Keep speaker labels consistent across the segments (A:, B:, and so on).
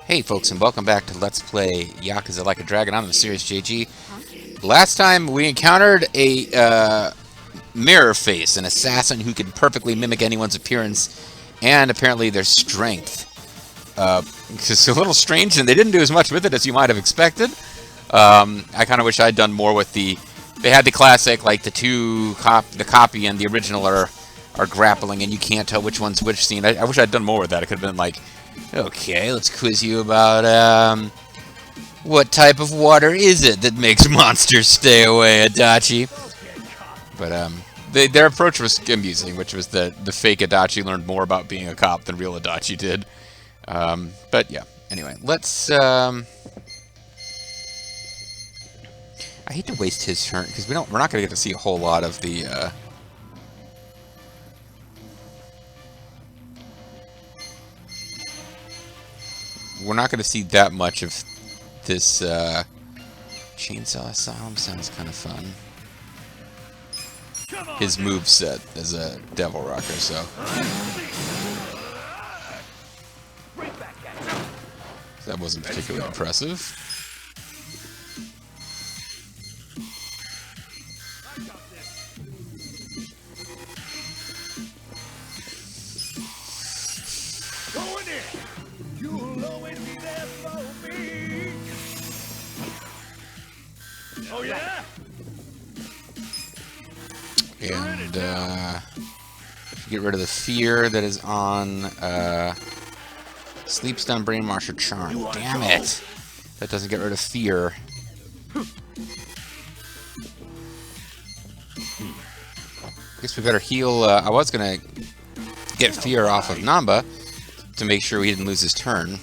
A: Hey folks, and welcome back to Let's Play Yakuza Like a Dragon. I'm the Serious JG. Last time we encountered a mirror face, an assassin who can perfectly mimic anyone's appearance and apparently their strength. It's a little strange, and they didn't do as much with it as you might have expected. I kind of wish I'd done more with the... They had the classic, like the copy and the original are grappling, and you can't tell which one's which scene. I wish I'd done more with that. It could have been like, okay, let's quiz you about, what type of water is it that makes monsters stay away, Adachi? But, their approach was amusing, which was that the fake Adachi learned more about being a cop than real Adachi did. But, yeah. Anyway, let's, I hate to waste his turn, because we're not going to get to see a whole lot of the, we're not going to see that much of this, Chainsaw Asylum sounds kind of fun. His moveset as a Devil Rocker, so. That wasn't particularly impressive.
B: Oh yeah.
A: And get rid of the fear that is on Sleep Stun, Brainwash, or Charm. Damn it! That doesn't get rid of fear. Guess we better heal. I was gonna get fear off of Namba to make sure he didn't lose his turn.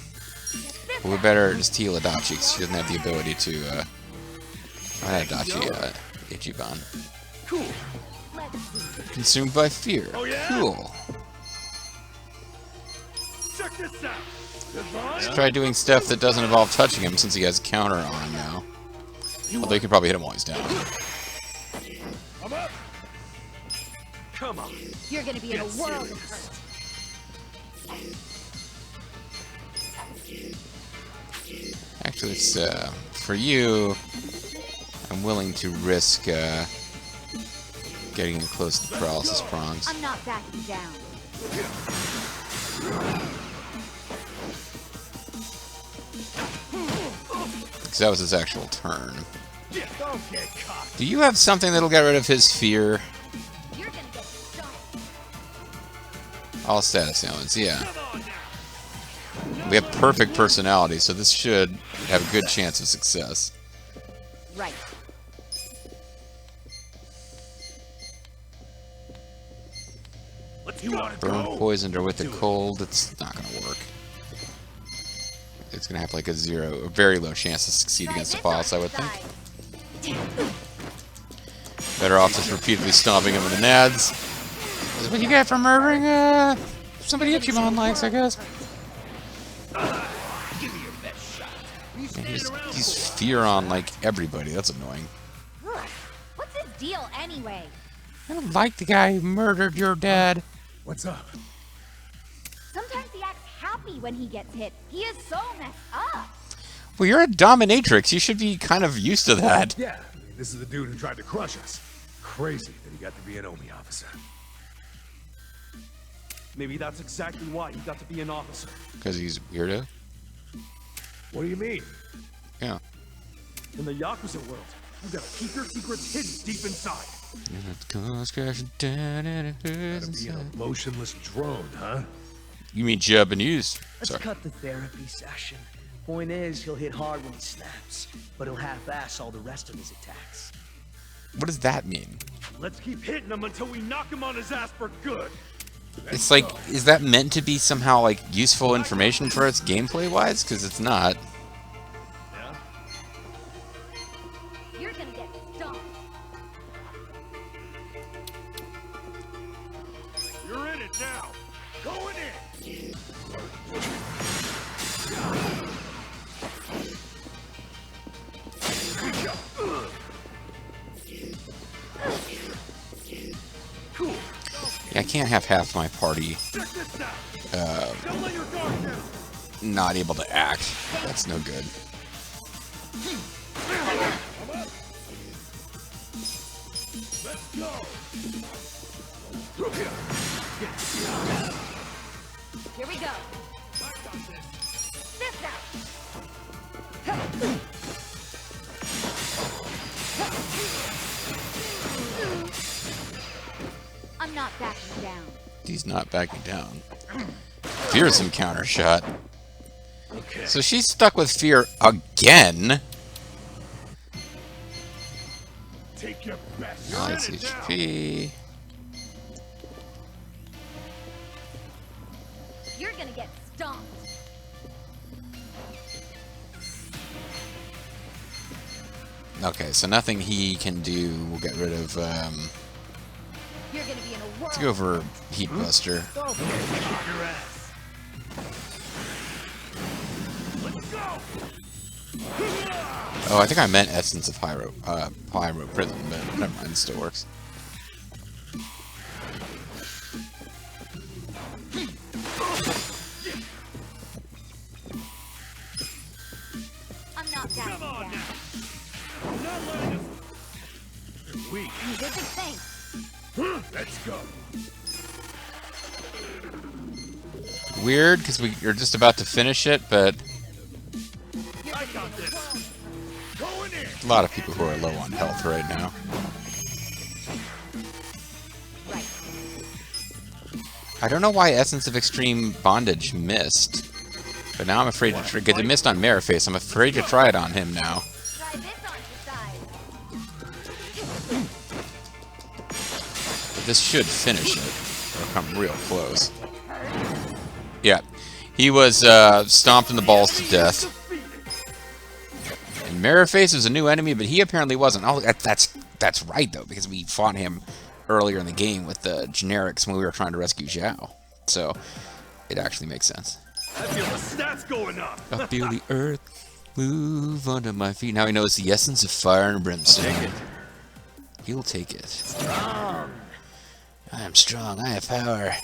A: But we better just heal Adachi because she doesn't have the ability to. Adachi, Ichiban.
B: Cool.
A: Consumed by fear.
B: Oh, yeah?
A: Cool.
B: Check this out.
A: Let's try doing stuff that doesn't involve touching him since he has counter on him now. Although you can probably hit him while he's down.
B: I'm up. Come on.
C: You're gonna be in a world of hurt.
A: Actually, it's for you. I'm willing to risk getting close to the paralysis prongs.
C: I'm not backing down.
A: Because that was his actual turn.
B: Don't get caught.
A: Do you have something that'll get rid of his fear?
C: You're gonna get stuck.
A: All status ailments, yeah. We have perfect personality, so this should have a good chance of success.
C: Right.
B: Let's go.
A: Burn, poisoned, or with the cold, it's not going to work. It's going to have like a very low chance to succeed against the boss, I would think. Better off just repeatedly stomping him in the nads. This is what you get for murdering somebody Ichiban likes, I guess. Man, he's fear on like everybody. That's annoying.
C: What's his deal anyway?
A: I don't like the guy who murdered your dad.
B: What's up?
C: Sometimes he acts happy when he gets hit. He is so messed up.
A: Well, you're a dominatrix. You should be kind of used to that.
B: Yeah, I mean, this is the dude who tried to crush us. Crazy that he got to be an Omi officer. Maybe that's exactly why he got to be an officer.
A: Because he's weirdo?
B: What do you mean?
A: Yeah.
B: In the Yakuza world, you gotta keep your secrets hidden deep inside.
A: Gotta
B: Be a motionless drone, huh?
A: You mean Japanese?
D: Let's
A: Sorry.
D: cut the therapy session. Point is, he'll hit hard when he snaps, but he'll half-ass all the rest of his attacks.
A: What does that mean?
B: Let's keep hitting him until we knock him on his ass for good.
A: It's like, is that meant to be somehow like useful information for us gameplay-wise? Because it's not.
B: Yeah?
C: You're gonna get stuck.
B: You're in it now. Going in. Cool.
A: Yeah, I can't have half my party
B: Check this out. Don't let your guard down.
A: not able to act. That's no good.
B: Let's go.
C: Here we go. This out. I'm not backing down.
A: He's not backing down. Fearsome counter shot.
B: Okay.
A: So she's stuck with fear again.
B: Take your best.
A: Nice HP.
C: You're gonna get stomped.
A: Okay, so nothing he can do will get rid of.
C: You're gonna be in a whirl.
A: Let's go for Heat Buster.
B: Kick your ass. Let's go.
A: Oh, I think I meant Essence of Pyro Prism, but never mind, it still works.
C: I'm not backing
B: Come on
C: down.
B: now. Not letting us. You're weak.
C: You did the thing.
B: Let's go.
A: Weird, because we're just about to finish it, but
C: You're
B: I
C: gonna
B: got
C: be in a
B: this.
C: whirl.
B: Going in.
A: a lot of people who are low on health right now.
C: Right.
A: I don't know why Essence of Extreme Bondage missed, but now I'm afraid to get it missed on Mareface. I'm afraid to try it on him now.
C: Try this on the side.
A: But this should finish it. Or come real close. Yeah, he was stomped in the balls to death. And Mareface is a new enemy, but he apparently wasn't. Oh, that's right though, because we fought him earlier in the game with the generics when we were trying to rescue Zhao. So it actually makes sense.
B: I feel the stats going up.
A: I feel the earth move under my feet. Now he knows the essence of fire and brimstone. He'll take it.
D: Strong.
A: I am strong. I have power.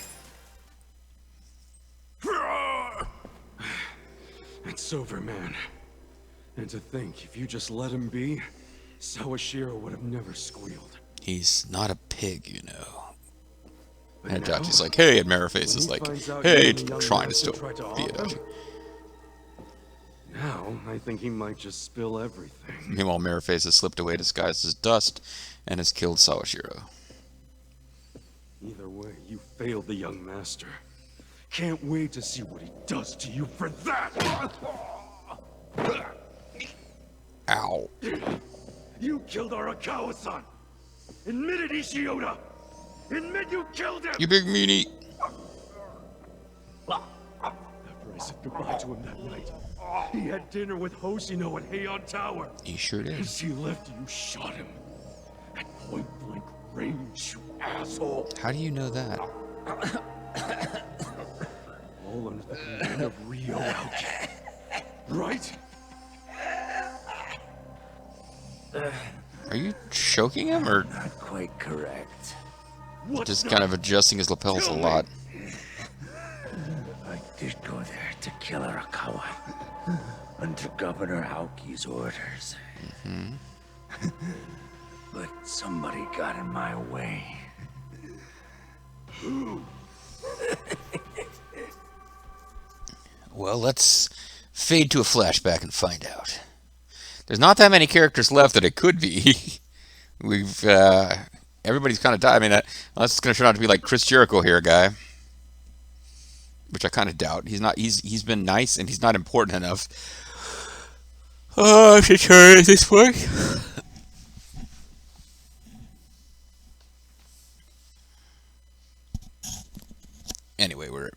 B: It's over, man. And to think, if you just let him be, Sawashiro would have never squealed.
A: He's not a pig, you know.
B: But
A: And
B: now,
A: Adachi's like, hey, and Mareface
B: when
A: is
B: he
A: like,
B: finds out
A: hey,
B: you and the young
A: trying to
B: master
A: still
B: tried to
A: be
B: off
A: Adachi.
B: him, now, I think he might just spill everything.
A: Meanwhile, Mareface has slipped away disguised as dust and has killed Sawashiro.
B: Either way, you failed the young master. Can't wait to see what he does to you for that!
A: Ow.
B: You killed Arakawa-san! Admit it, Ishioda! Admit you killed him!
A: You big meanie.
B: After I said goodbye to him that night, he had dinner with Hoshino at Heian Tower.
A: He sure did.
B: As he left, you shot him. At point-blank range, you asshole!
A: How do you know that?
B: All under the command of Ryo Aoki. Right?
A: Are you choking him or
D: Not quite correct.
B: What
A: just
B: the-
A: kind of adjusting his lapels a lot?
D: I did go there to kill Arakawa. Under Governor Aoki's orders. But somebody got in my way.
A: Well, let's fade to a flashback and find out. There's not that many characters left that it could be. We've everybody's kind of died. I mean, unless it's going to turn out to be like Chris Jericho here, guy, which I kind of doubt. He's not. He's been nice and he's not important enough. Oh, I should try this work. Anyway, we're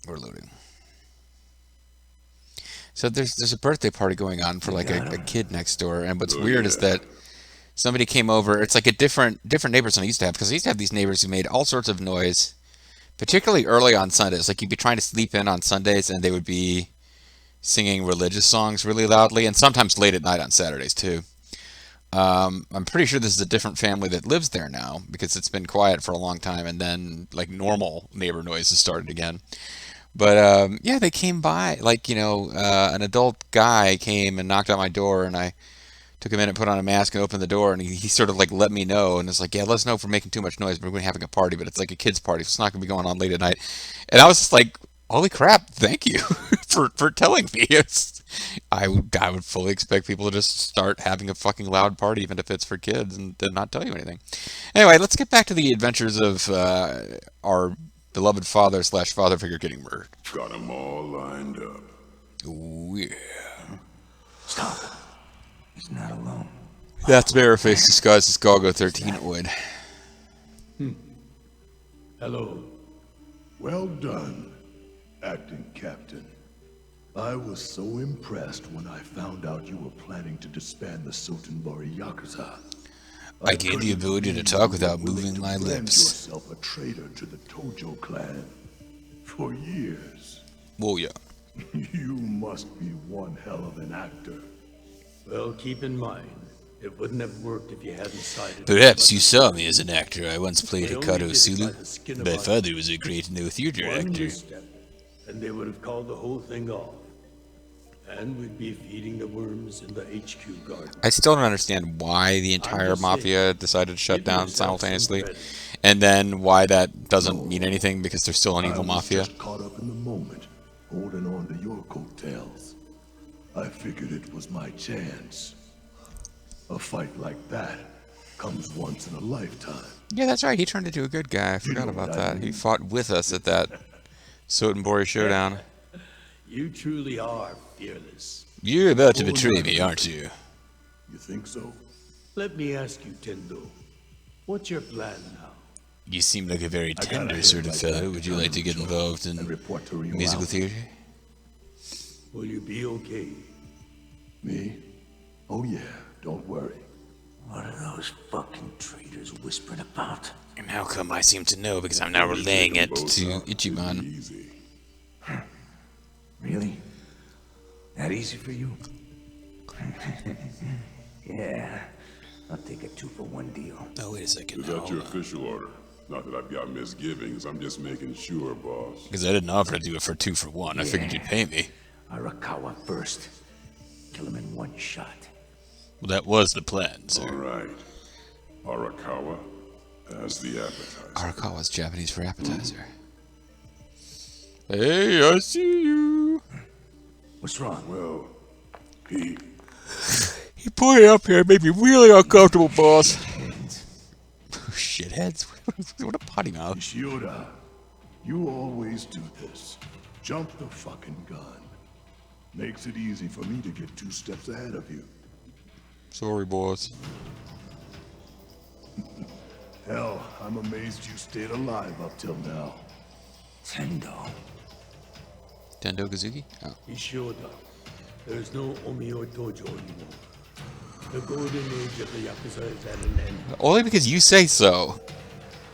A: loading. So there's a birthday party going on for like a kid next door, and what's weird is that somebody came over. It's like a different neighbors than I used to have, because I used to have these neighbors who made all sorts of noise, particularly early on Sundays. Like you'd be trying to sleep in on Sundays, and they would be singing religious songs really loudly, and sometimes late at night on Saturdays too. I'm pretty sure this is a different family that lives there now, because it's been quiet for a long time, and then like normal neighbor noises started again. But yeah, they came by. Like, an adult guy came and knocked on my door, and I took a minute, put on a mask, and opened the door, and he sort of like let me know, and it's like, yeah, let us know if we're making too much noise. We're going to having a party, but it's like a kids' party, so it's not going to be going on late at night. And I was just like, holy crap, thank you for telling me. I would fully expect people to just start having a fucking loud party, even if it's for kids, and then not tell you anything. Anyway, let's get back to the adventures of our beloved father/father figure getting murdered.
E: Got them all lined up.
A: Ooh, yeah.
F: Stop. He's not alone.
A: That's Bareface disguised as Galgo 13oid.
E: Hello. Well done, acting captain. I was so impressed when I found out you were planning to disband the Sotenbori Yakuza.
A: I gained the ability to talk without moving my lips.
E: Yourself a traitor to the Tojo clan for years.
A: Whoa, yeah.
E: You must be one hell of an actor.
G: Well, keep in mind, it wouldn't have worked if you hadn't sided.
A: Perhaps you saw me as an actor. I once played
G: They only
A: Hikaru
G: did it by
A: Sulu.
G: the skin of
A: My
G: our
A: father was a great no-theater
G: One
A: actor.
G: misstep, and they would have called the whole thing off. And we'd be feeding the worms in the HQ garden.
A: I still don't understand why the entire
G: just saying,
A: mafia decided to shut
G: give
A: down
G: yourself some
A: simultaneously,
G: credit.
A: and then why that doesn't mean anything because there's still an evil
E: I was
A: mafia.
E: just caught up in the moment, holding on to your coattails. I figured it was my chance. A fight like that comes once in a lifetime.
A: Yeah, that's right. He turned into a good guy. I forgot
E: know
A: about
E: what I
A: that. He
E: mean.
A: fought with us at that Sotenbori showdown.
G: You truly are fearless.
A: You're about to betray me, aren't you?
E: You think so?
G: Let me ask you, Tendo. What's your plan now?
A: You seem like a very
E: gotta
A: tender
E: hit
A: sort of
E: like
A: fellow.
E: that
A: Would you like to get
E: Joe
A: involved
E: and
A: in
E: report to Ryu
A: musical
E: out.
A: theater?
G: Will you be okay?
E: Me? Oh yeah, don't worry.
F: What are those fucking traitors whispering about?
A: And how come I seem to know? Because I'm now relaying it to Ichiban.
E: Easy.
F: Really? That easy for you? Yeah. I'll take a 2-for-1 deal.
A: Oh, wait a second.
E: Is that your official order? Not that I've got misgivings, I'm just making sure, boss.
A: Because I didn't offer to do it for 2 for 1. I figured you'd pay me.
F: Arakawa first. Kill him in one shot.
A: Well, that was the plan, sir.
E: Alright. Arakawa as the appetizer.
A: Arakawa's Japanese for appetizer. Hey, I see you.
F: What's wrong?
E: Well, he...
A: He pointed up here and made me really uncomfortable, boss. Shitheads. What a potty mouth.
E: Ishioda, you always do this. Jump the fucking gun. Makes it easy for me to get 2 steps ahead of you.
A: Sorry, boss.
E: Hell, I'm amazed you stayed alive up till now.
F: Tendo.
A: Tendo Kazuki? Oh.
G: Ishioda, there's no Omiyo Dojo anymore. The golden age of the Yakuza is at an end.
A: Only because you say so.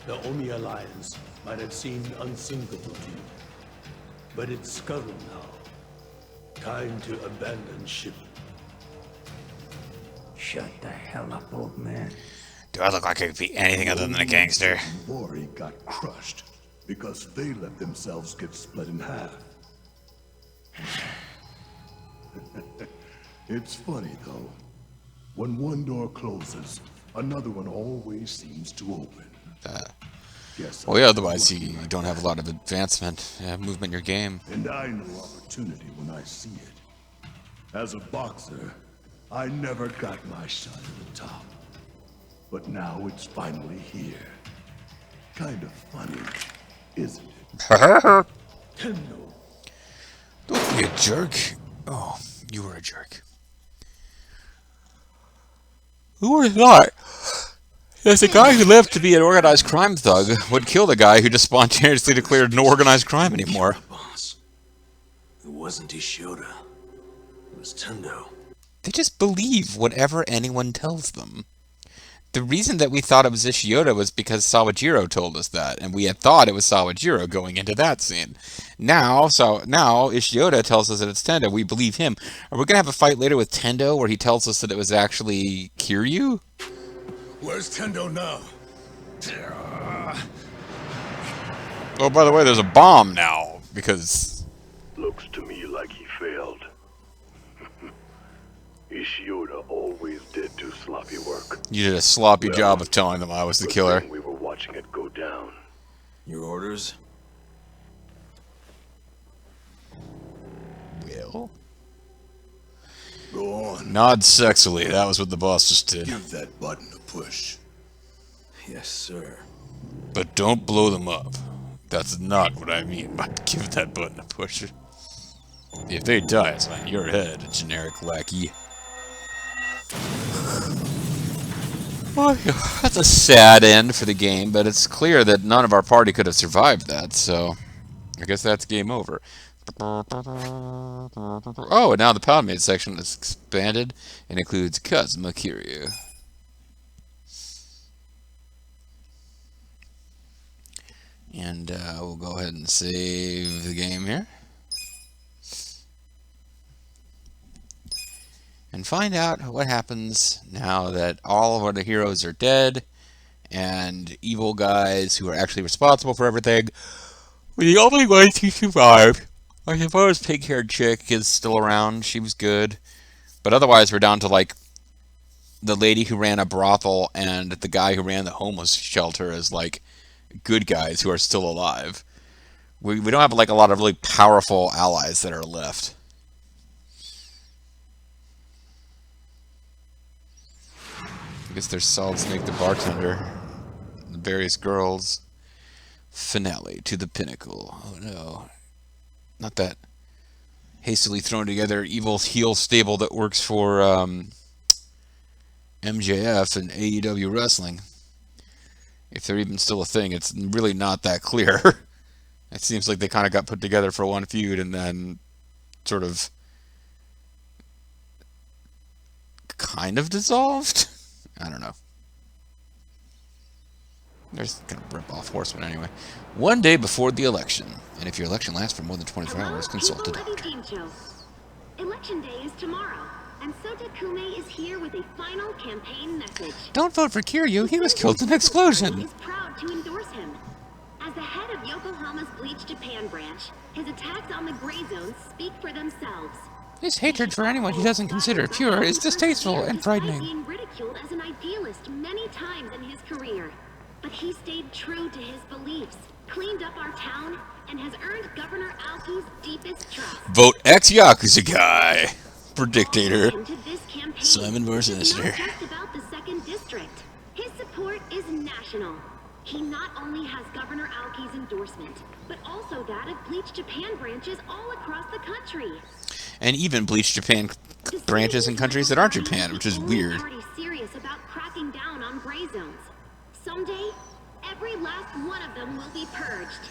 G: The Omi Alliance might have seemed unsinkable to you, but it's scuttled now. Time to abandon ship.
F: Shut the hell up, old man.
A: Do I look like I could be anything other than a gangster?
E: Mori got crushed because they let themselves get split in half. It's funny though. When one door closes, another one always seems to open. Guess
A: Well, yeah, otherwise you don't have a lot of advancement, movement in your game.
E: And I know opportunity when I see it. As a boxer, I never got my shot at the top. But now it's finally here. Kind of funny, isn't it?
G: Tendo,
A: Don't be a jerk. Oh, you were a jerk. Who would have thought that the guy who lived to be an organized crime thug would kill the guy who just spontaneously declared no organized crime anymore?
F: Boss. It wasn't Ishioda. It was Tendo.
A: They just believe whatever anyone tells them. The reason that we thought it was Ishioda was because Sawajiro told us that, and we had thought it was Sawajiro going into that scene. Now Ishioda tells us that it's Tendo. We believe him. Are we gonna have a fight later with Tendo where he tells us that it was actually Kiryu?
E: Where's Tendo now?
A: Oh, by the way, there's a bomb now because
E: Looks to me like he failed. Ishioda always did do sloppy work.
A: you did a sloppy job of telling them I was the
E: Good
A: killer.
E: thing we were watching it go down.
F: Your orders?
A: Well,
E: Go on.
A: nod sexily. That was what the boss just did.
E: Give that button a push.
F: Yes, sir.
A: But don't blow them up. That's not what I mean by give that button a push. If they die, it's on your head, generic lackey. Well, that's a sad end for the game, but it's clear that none of our party could have survived that, so I guess that's game over. Oh, and now the Poundmade section is expanded and includes Kazuma Kiryu. And we'll go ahead and save the game here. And find out what happens now that all of the heroes are dead and evil guys who are actually responsible for everything were the only ones who survived. I suppose pig-haired chick is still around. She was good. But otherwise we're down to like the lady who ran a brothel and the guy who ran the homeless shelter as like good guys who are still alive. We don't have like a lot of really powerful allies that are left. I guess there's Solid Snake the bartender, the various girls. Finale to the pinnacle. Oh no. Not that hastily thrown together evil heel stable that works for MJF and AEW Wrestling. If they're even still a thing, it's really not that clear. It seems like they kind of got put together for one feud and then sort of kind of dissolved. I don't know. They're just gonna rip off Horseman anyway. One day before the election, and if your election lasts for more than 24 hours, consult a doctor.
H: Election day is tomorrow, and Sota Kume is here with a final campaign message.
A: Don't vote for Kiryu. He was killed in an explosion.
H: Is proud to endorse him. As the head of Yokohama's Bleach Japan branch, his attacks on the gray zones speak for themselves.
A: His hatred for anyone he doesn't consider pure is distasteful and frightening.
H: Being ridiculed as an idealist many times in his career, but he stayed true to his beliefs, cleaned up our town, and has earned Governor Aoki's deepest trust.
A: Vote ex-Yakuza guy for dictator.
H: Into this campaign,
A: Simon
H: which is
A: Sinister.
H: not just about the 2nd District. His support is national. He not only has Governor Aoki's endorsement, but also that of Bleach Japan branches all across the country.
A: And even Bleach Japan branches in countries that aren't Japan, which is weird.
H: Party serious about cracking down on gray zones. Someday, every last one of them will be purged.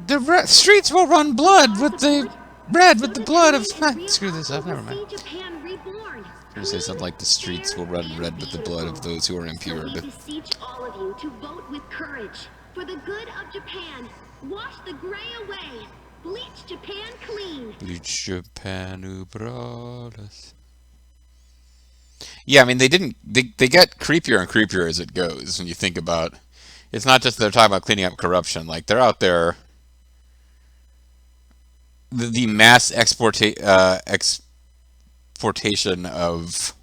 A: The streets will run blood with the red with the blood of. Screw this up. Never mind.
H: Japan reborn.
A: I'm gonna say something like the streets will run red with the blood of those who are impure.
H: So
A: But
H: we beseech all of you to vote with courage for the good of Japan. Wash the gray away. Bleach Japan clean.
A: Bleach Japan who brought us. Yeah, I mean they didn't. They get creepier and creepier as it goes. When you think about, it's not just they're talking about cleaning up corruption. Like they're out there. The mass exportation of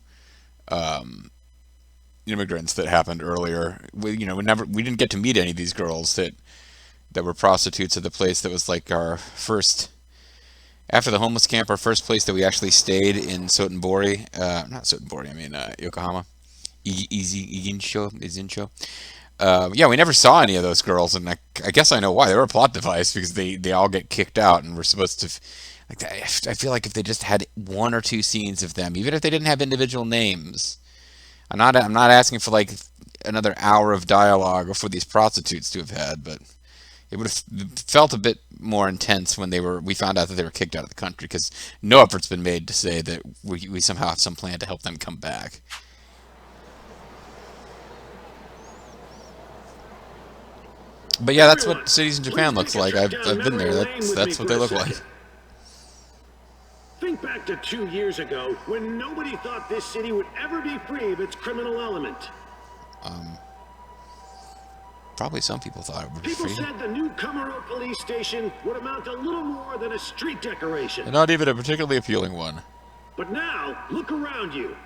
A: immigrants that happened earlier. We didn't get to meet any of these girls that were prostitutes at the place that was like our first, after the homeless camp, our first place that we actually stayed in Sotenbori. Not Sotenbori, I mean Yokohama. Izinsho. Yeah, we never saw any of those girls, and I guess I know why. They were a plot device because they all get kicked out, and we're supposed to. I feel like if they just had one or two scenes of them, even if they didn't have individual names, I'm not asking for like another hour of dialogue for these prostitutes to have had, but it would have felt a bit more intense when we found out that they were kicked out of the country, because no effort's been made to say that we somehow have some plan to help them come back. But yeah, that's what cities in Japan looks like. I've been there. That's what they look like.
I: Think back to 2 years ago when nobody thought this city would ever be free of its criminal element.
A: Probably some people thought it would be
I: People
A: free.
I: said the new Kamaro police station would amount to little more than a street decoration.
A: And not even a particularly appealing one.
I: But now, look around you.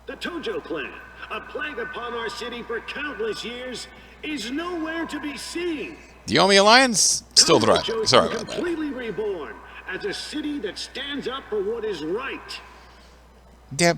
I: The Tojo clan, a plague upon our city for countless years, is nowhere to be seen.
A: The Yomi Alliance still thriving.
I: Tojo's
A: Sorry
I: been
A: about that.
I: completely reborn as a city that stands up for what is right.
A: Yeah,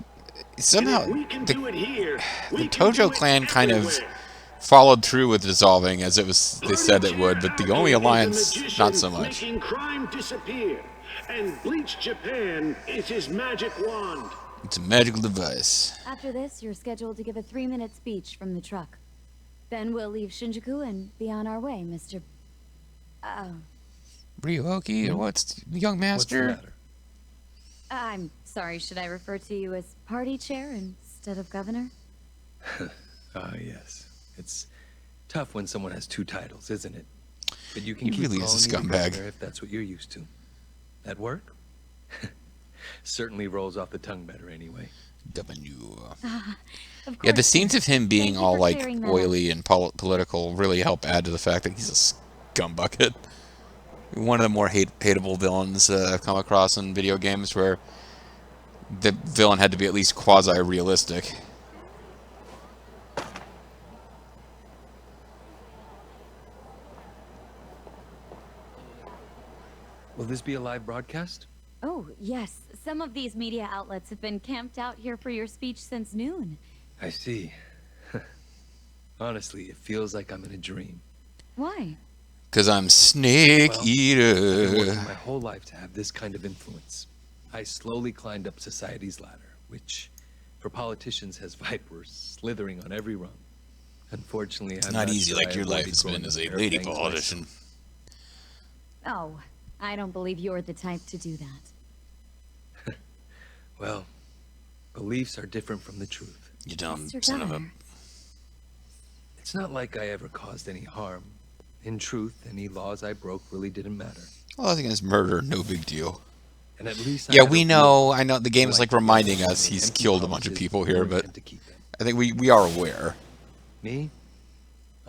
A: somehow
I: And if we can do it here,
A: the
I: we can do
A: Tojo
I: it
A: clan kind of
I: everywhere.
A: followed through with dissolving as they said it would, but the Yomi
I: Alki is a
A: Alliance
I: magician
A: not so much.
I: Making crime disappear, and Bleach Japan is his magic wand.
A: It's a magical device.
C: After this, you're scheduled to give a 3-minute speech from the truck. Then we'll leave Shinjuku and be on our way, Mr.
A: Ryoki, or what's the young master?
G: What's the matter?
C: I'm sorry, should I refer to you as party chair instead of governor?
G: Ah, yes. It's tough when someone has two titles, isn't it? But you can
A: He
G: keep
A: really is a
G: calling me the
A: scumbag.
G: governor if that's what you're used to. At work? Certainly rolls off the tongue better anyway.
A: W.
C: Of
A: Yeah, the
C: course,
A: scenes of him
C: Thank
A: being
C: you
A: all
C: for
A: like
C: clearing that
A: oily and political really help add to the fact that he's a scumbucket. One of the more hateable villains I've come across in video games, where the villain had to be at least quasi-realistic.
G: Will this be a live broadcast?
C: Oh, yes. Some of these media outlets have been camped out here for your speech since noon.
G: I see. Honestly, it feels like I'm in a dream.
C: Why?
A: Because I'm Snake
G: Well, I've been
A: Eater.
G: working my whole life to have this kind of influence. I slowly climbed up society's ladder, which, for politicians, has vipers slithering on every rung. Unfortunately,
A: It's
G: I'm
A: not easy
G: sure
A: like
G: I
A: your life
G: avoided
A: has been
G: growing
A: as
G: a
A: a
G: pair of
A: lady
G: fangs
A: politician.
C: Oh, I don't believe you're the type to do that.
G: Well, beliefs are different from the truth.
A: You dumb
C: Mr.
A: son of a...
C: Governor.
G: It's not like I ever caused any harm. In truth, any laws I broke really didn't matter.
A: Laws against murder, no big deal.
G: And at least I
A: Yeah,
G: had
A: we
G: a
A: know.
G: will.
A: I know the game is like reminding us he's killed a bunch of people here, but
G: To keep them.
A: I think we are aware.
G: Me?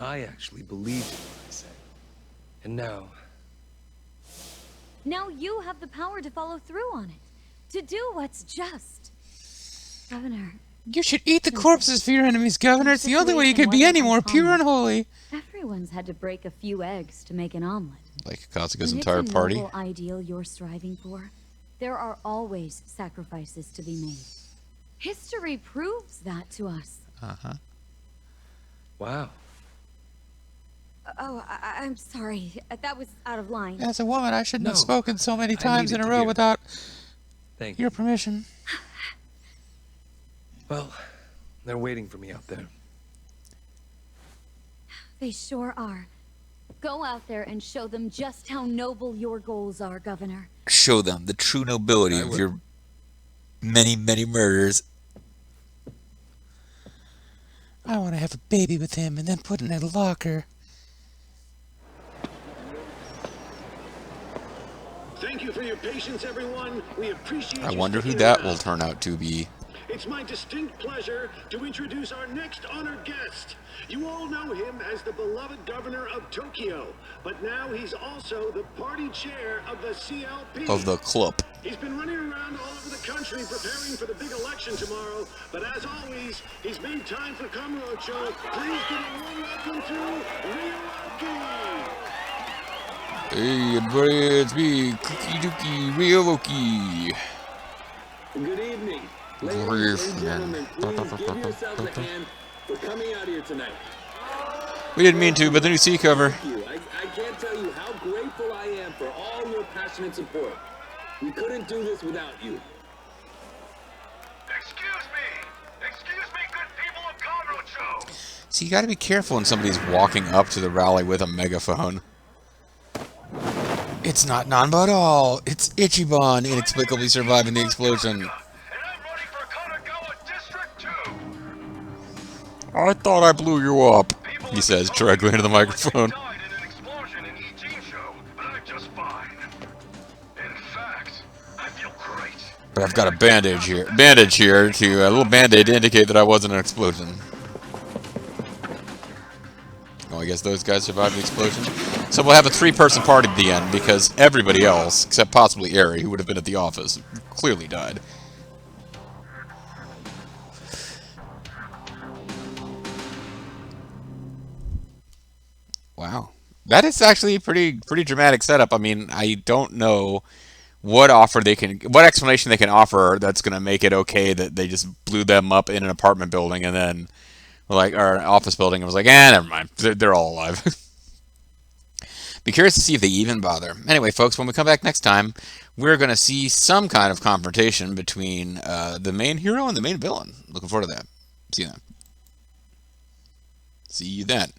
G: I actually believed in what I said. And now,
C: Now you have the power to follow through on it. To do what's just. Governor,
A: You should eat the corpses for your enemies, Governor. It's the only way you could be any more pure and holy.
C: everyone's had to break a few eggs to make an omelet.
A: Like Kazuka's
C: When
A: entire
C: it's a
A: party.
C: noble ideal you're striving for, there are always sacrifices to be made. History proves that to us.
A: Uh-huh.
G: wow.
C: Oh, I'm sorry. That was out of line.
A: As a woman, I shouldn't have
G: No,
A: spoken so many
G: I
A: times in
G: needed
A: a
G: to
A: row
G: hear
A: without
G: Thank
A: your
G: you.
A: permission.
G: Well, they're waiting for me out there.
C: They sure are. Go out there and show them just how noble your goals are, Governor.
A: Show them the true nobility
G: I
A: of
G: will.
A: your many, many murders. I want to have a baby with him and then put it in a locker.
I: Thank you for your patience, everyone. We appreciate
A: I
I: you
A: wonder who
I: sticking
A: that
I: around.
A: will turn out to be.
I: It's my distinct pleasure to introduce our next honored guest. You all know him as the beloved governor of Tokyo, but now he's also the party chair of the CLP.
A: Of the club.
I: He's been running around all over the country preparing for the big election tomorrow, but as always, he's made time for Kamurocho. Please give a warm welcome to Ryoki.
A: Hey, everybody, it's me, Cookie Dookie Ryoki.
J: Good evening.
A: Brief,
J: Ladies and
A: man.
J: gentlemen, please give yourselves a hand for coming out here tonight.
A: We didn't mean to, but the new C cover.
J: Thank you. I can't tell you how grateful I am for all your passionate support. We couldn't do this without you.
I: Excuse me, good people of Kamurocho.
A: See, you gotta be careful when somebody's walking up to the rally with a megaphone. It's not Nanba at all. It's Ichiban inexplicably surviving the explosion. I thought I blew you up, he says, directly into the microphone. But I've got a bandage here to a little band-aid to indicate that I wasn't an explosion. I guess those guys survived the explosion. So we'll have a 3-person party at the end because everybody else, except possibly Ari, who would have been at the office, clearly died. Wow. That is actually a pretty dramatic setup. I mean, I don't know what explanation they can offer that's going to make it okay that they just blew them up in an apartment building and then, like, or an office building and was like, never mind, they're all alive. Be curious to see if they even bother. Anyway, folks, when we come back next time, we're going to see some kind of confrontation between the main hero and the main villain. Looking forward to that. See you then.